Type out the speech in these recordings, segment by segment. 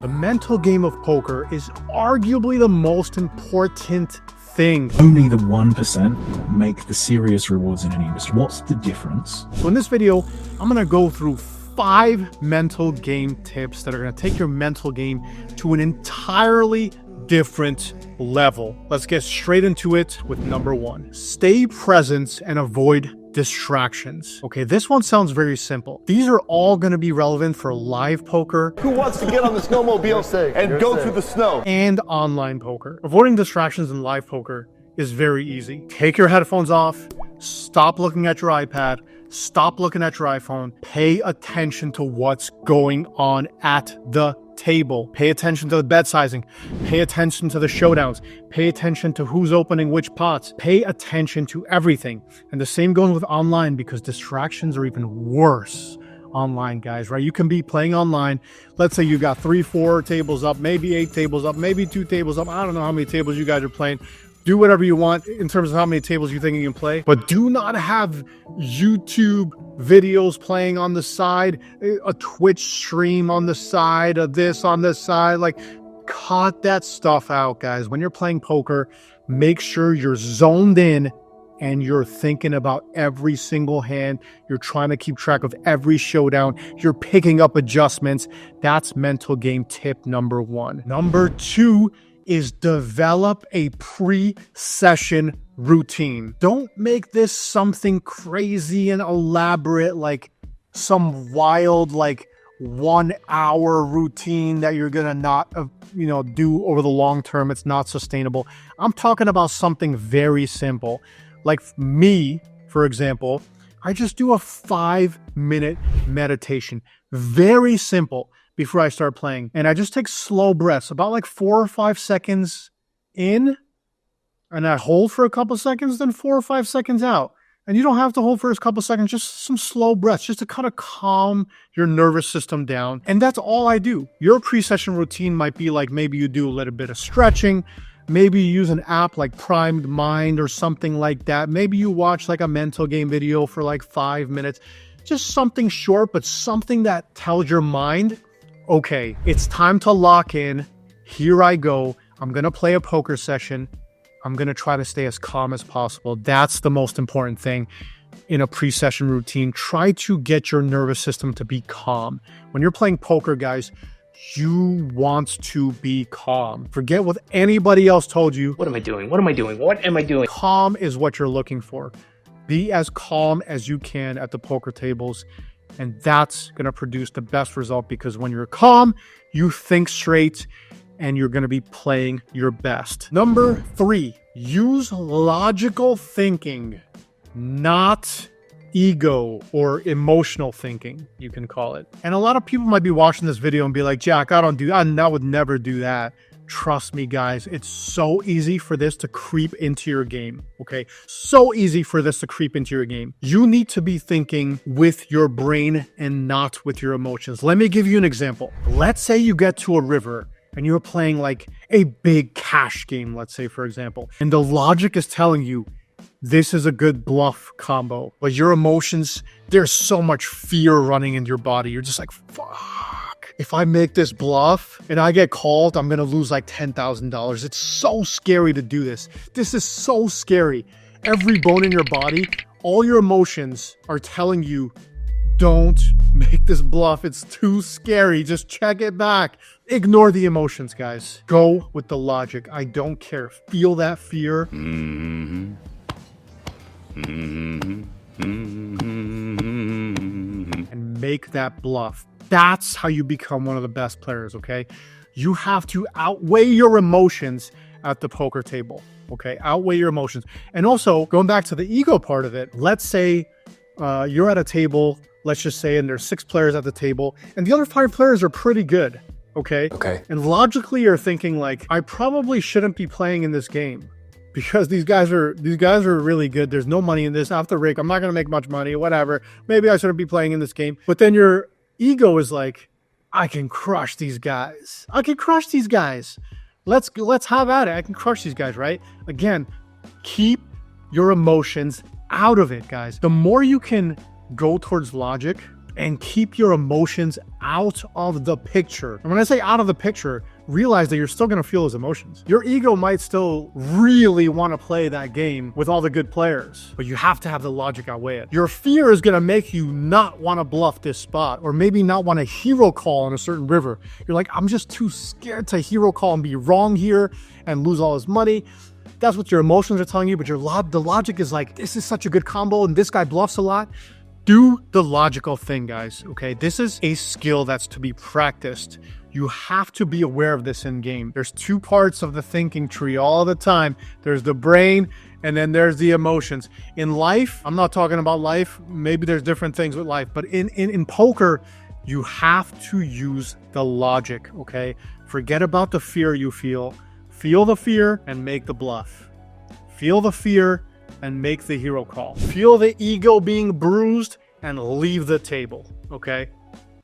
The mental game of poker is arguably the most important thing. Only the 1% make the serious rewards in any industry. What's the difference? So in this video, I'm gonna go through 5 mental game tips that are gonna take your mental game to an entirely different level. Let's get straight into it with number 1. Stay present and avoid distractions. Okay, this one sounds very simple. These are all going to be relevant for live poker. Who wants to get on the snowmobile and go through the snow? And online poker. Avoiding distractions in live poker is very easy. Take your headphones off, stop looking at your iPad, stop looking at your iPhone, pay attention to what's going on at the table. Pay attention to the bet sizing, pay attention to the showdowns, pay attention to who's opening which pots, pay attention to everything. And the same goes with online, because distractions are even worse online, guys, right? You can be playing online. Let's say you got 3-4 tables up, maybe 8 tables up, maybe 2 tables up. I don't know how many tables you guys are playing. Do whatever you want in terms of how many tables you think you can play, but do not have YouTube videos playing on the side, a Twitch stream on the side, of this on the side. Like, cut that stuff out, guys. When you're playing poker, make sure you're zoned in and you're thinking about every single hand. You're trying to keep track of every showdown. You're picking up adjustments. That's mental game tip number 1. Number 2 is develop a pre-session routine. Don't make this something crazy and elaborate, like some wild, like 1-hour routine that you're gonna not, do over the long term. It's not sustainable. I'm talking about something very simple. Like me, for example, I just do a 5-minute meditation. Very simple. Before I start playing. And I just take slow breaths, about like 4 or 5 seconds in, and I hold for a couple seconds, then 4 or 5 seconds out. And you don't have to hold for a couple seconds, just some slow breaths, just to kind of calm your nervous system down. And that's all I do. Your pre-session routine might be like, maybe you do a little bit of stretching, maybe you use an app like Primed Mind or something like that. Maybe you watch like a mental game video for like 5 minutes. Just something short, but something that tells your mind, okay, it's time to lock in. Here I go. I'm going to play a poker session. I'm going to try to stay as calm as possible. That's the most important thing in a pre-session routine. Try to get your nervous system to be calm. When you're playing poker, guys, you want to be calm. Forget what anybody else told you. What am I doing? What am I doing? What am I doing? Calm is what you're looking for. Be as calm as you can at the poker tables. And that's going to produce the best result, because when you're calm, you think straight and you're going to be playing your best. Number 3, use logical thinking, not ego or emotional thinking, you can call it. And a lot of people might be watching this video and be like, Jack, I would never do that. Trust me, guys, it's so easy for this to creep into your game, okay? So easy for this to creep into your game. You need to be thinking with your brain and not with your emotions. Let me give you an example. Let's say you get to a river and you're playing like a big cash game, let's say, for example, and the logic is telling you this is a good bluff combo, but your emotions, there's so much fear running in your body. You're just like, fuck. If I make this bluff and I get called, I'm going to lose like $10,000. It's so scary to do this. This is so scary. Every bone in your body, all your emotions are telling you, don't make this bluff. It's too scary. Just check it back. Ignore the emotions, guys. Go with the logic. I don't care. Feel that fear. And make that bluff. That's how you become one of the best players, okay? You have to outweigh your emotions at the poker table, okay? Outweigh your emotions. And also, going back to the ego part of it, let's say you're at a table, let's just say, and there's 6 players at the table, and the other 5 players are pretty good, okay? Okay. And logically, you're thinking like, I probably shouldn't be playing in this game, because these guys are really good. There's no money in this. After Rick, I'm not going to make much money, whatever. Maybe I shouldn't be playing in this game. But then your ego is like, I can crush these guys. I can crush these guys. Let's have at it. I can crush these guys, right? Again, keep your emotions out of it, guys. The more you can go towards logic, and keep your emotions out of the picture. And when I say out of the picture, realize that you're still going to feel those emotions. Your ego might still really want to play that game with all the good players, but you have to have the logic outweigh it. Your fear is going to make you not want to bluff this spot, or maybe not want to hero call on a certain river. You're like, I'm just too scared to hero call and be wrong here and lose all this money. That's what your emotions are telling you, but the logic is like, this is such a good combo and this guy bluffs a lot. Do the logical thing, guys, okay? This is a skill that's to be practiced. You have to be aware of this in game. There's two parts of the thinking tree all the time. There's the brain and then there's the emotions. In life, I'm not talking about life. Maybe there's different things with life, but in poker, you have to use the logic, okay? Forget about the fear you feel. Feel the fear and make the bluff. Feel the fear and make the hero call. Feel the ego being bruised and leave the table, okay?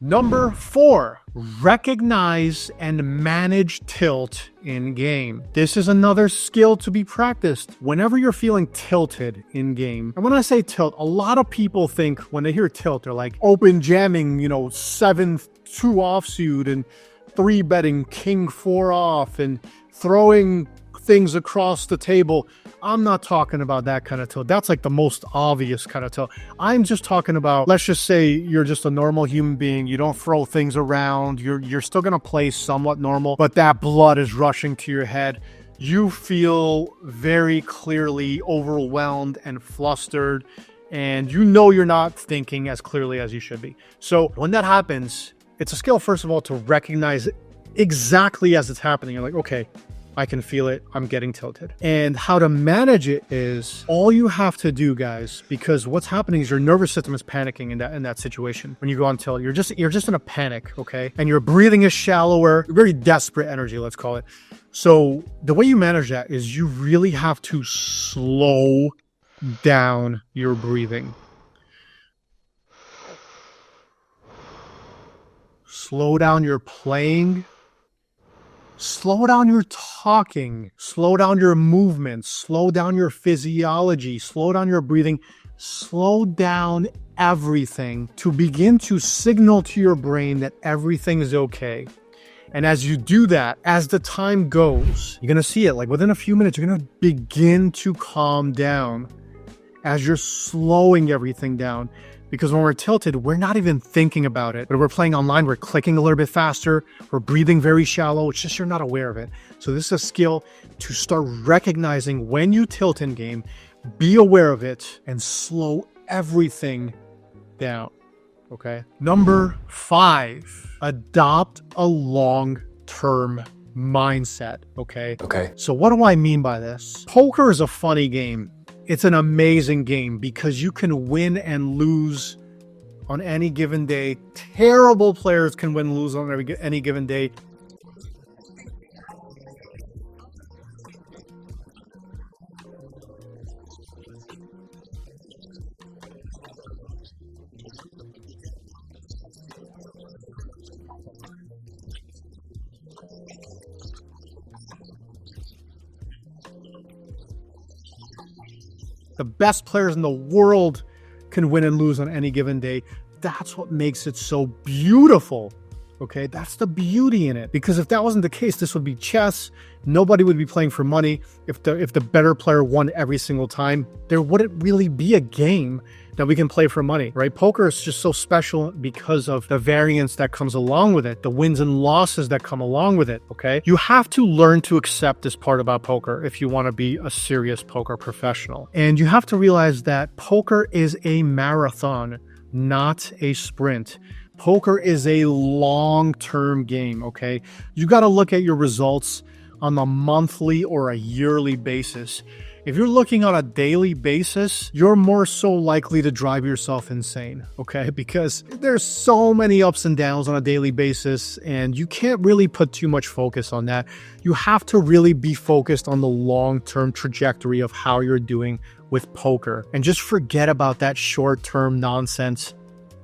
Number 4, recognize and manage tilt in game. This is another skill to be practiced. Whenever you're feeling tilted in game, and when I say tilt, a lot of people think when they hear tilt, they're like open jamming, 7-2 offsuit and 3-betting king 4 off and throwing things across the table. I'm not talking about that kind of tilt. That's like the most obvious kind of tilt. I'm just talking about, let's just say you're just a normal human being. You don't throw things around. You're still going to play somewhat normal, but that blood is rushing to your head. You feel very clearly overwhelmed and flustered, and you're not thinking as clearly as you should be. So when that happens, it's a skill, first of all, to recognize exactly as it's happening. You're like, okay, I can feel it. I'm getting tilted. And how to manage it is all you have to do, guys, because what's happening is your nervous system is panicking in that situation. When you go on tilt, you're just in a panic, okay? And your breathing is shallower, very desperate energy, let's call it. So the way you manage that is you really have to slow down your breathing. Slow down your playing. Slow down your talking, slow down your movements, slow down your physiology, slow down your breathing, slow down everything to begin to signal to your brain that everything is okay. And as you do that, as the time goes, you're going to see it like within a few minutes, you're going to begin to calm down as you're slowing everything down. Because when we're tilted, we're not even thinking about it. But we're playing online, we're clicking a little bit faster, we're breathing very shallow. It's just you're not aware of it. So this is a skill to start recognizing when you tilt in game, be aware of it, and slow everything down, okay? Number 5, adopt a long-term mindset, okay? Okay. So what do I mean by this? Poker is a funny game. It's an amazing game because you can win and lose on any given day. Terrible players can win and lose on any given day. The best players in the world can win and lose on any given day. That's what makes it so beautiful. Okay, that's the beauty in it. Because if that wasn't the case, this would be chess. Nobody would be playing for money. If the better player won every single time, there wouldn't really be a game that we can play for money, right? Poker is just so special because of the variance that comes along with it, the wins and losses that come along with it, okay? You have to learn to accept this part about poker if you want to be a serious poker professional. And you have to realize that poker is a marathon, not a sprint. Poker is a long-term game, okay? You got to look at your results on a monthly or a yearly basis. If you're looking on a daily basis, you're more so likely to drive yourself insane, okay? Because there's so many ups and downs on a daily basis, and you can't really put too much focus on that. You have to really be focused on the long-term trajectory of how you're doing with poker, and just forget about that short-term nonsense.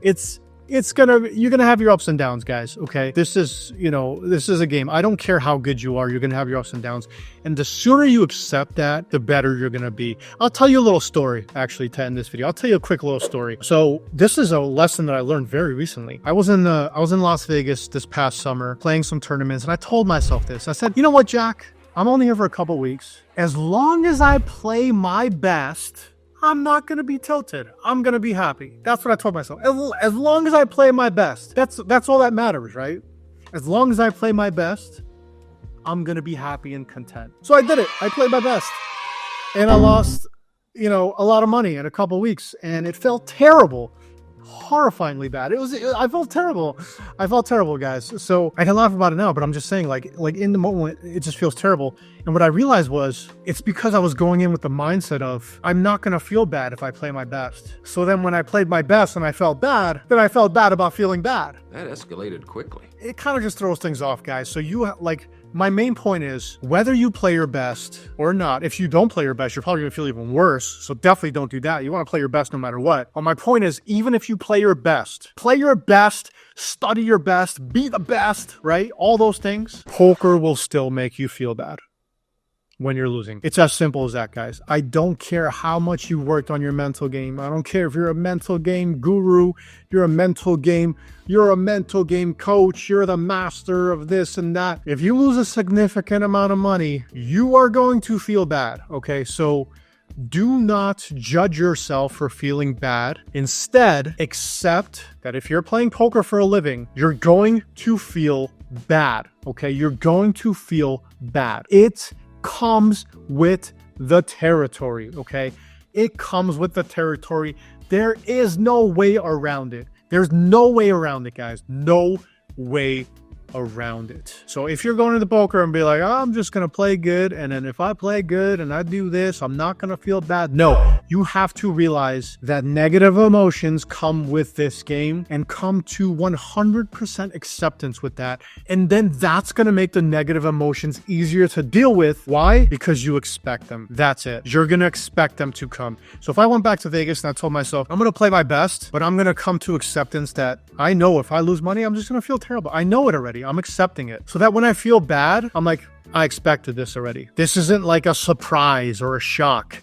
It's you're gonna have your ups and downs, guys. Okay, this is a game. I don't care how good you are, you're gonna have your ups and downs, and the sooner you accept that, the better you're gonna be. I'll tell you a little story actually to end this video. I'll tell you a quick little story. So this is a lesson that I learned very recently. I was in Las Vegas this past summer playing some tournaments, and I told myself this. I said, you know what, Jack? I'm only here for a couple weeks. As long as I play my best, I'm not going to be tilted. I'm going to be happy. That's what I told myself. As long as I play my best, that's all that matters, right? As long as I play my best, I'm going to be happy and content. So I did it. I played my best. And I lost, a lot of money in a couple weeks. And it felt terrible. Horrifyingly bad. I felt terrible. I felt terrible, guys. So I can laugh about it now, but I'm just saying, like in the moment, it just feels terrible. And what I realized was it's because I was going in with the mindset of I'm not going to feel bad if I play my best. So then when I played my best and I felt bad, then I felt bad about feeling bad. That escalated quickly. It kind of just throws things off, guys. So my main point is whether you play your best or not, if you don't play your best, you're probably gonna feel even worse. So definitely don't do that. You want to play your best no matter what. But my point is, even if you play your best, study your best, be the best, right? All those things, poker will still make you feel bad when you're losing. It's as simple as that, guys. I don't care how much you worked on your mental game. I don't care if you're a mental game guru, you're a mental game coach, you're the master of this and that. If you lose a significant amount of money, you are going to feel bad, okay? So do not judge yourself for feeling bad. Instead, accept that if you're playing poker for a living, you're going to feel bad, okay? You're going to feel bad. It comes with the territory, okay? It comes with the territory. There is no way around it. There's no way around it, guys. No way around it. So if you're going to the poker and be like, oh, I'm just going to play good, and then if I play good and I do this, I'm not going to feel bad. No, you have to realize that negative emotions come with this game and come to 100% acceptance with that. And then that's going to make the negative emotions easier to deal with. Why? Because you expect them. That's it. You're going to expect them to come. So if I went back to Vegas and I told myself, I'm going to play my best, but I'm going to come to acceptance that I know if I lose money, I'm just going to feel terrible. I know it already. I'm accepting it. So that when I feel bad, I'm like, I expected this already. This isn't like a surprise or a shock.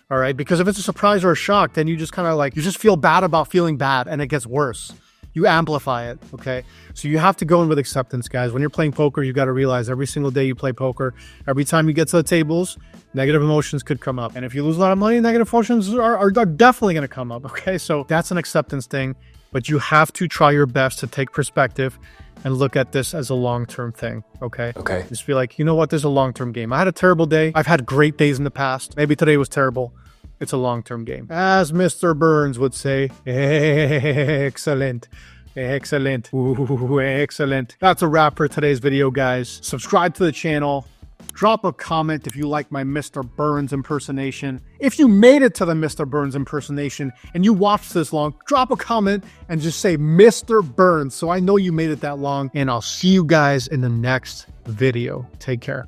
All right. Because if it's a surprise or a shock, then you just kind of you just feel bad about feeling bad and it gets worse. You amplify it. Okay. So you have to go in with acceptance, guys. When you're playing poker, you got to realize every single day you play poker, every time you get to the tables, negative emotions could come up. And if you lose a lot of money, negative emotions are definitely going to come up. Okay. So that's an acceptance thing, but you have to try your best to take perspective and look at this as a long-term thing, okay? Okay. Just be like, you know what? There's a long-term game. I had a terrible day. I've had great days in the past. Maybe today was terrible. It's a long-term game. As Mr. Burns would say, excellent. Excellent. Ooh, excellent. That's a wrap for today's video, guys. Subscribe to the channel. Drop a comment if you like my Mr. Burns impersonation. If you made it to the Mr. Burns impersonation and you watched this long, drop a comment and just say Mr. Burns so I know you made it that long. And I'll see you guys in the next video. Take care.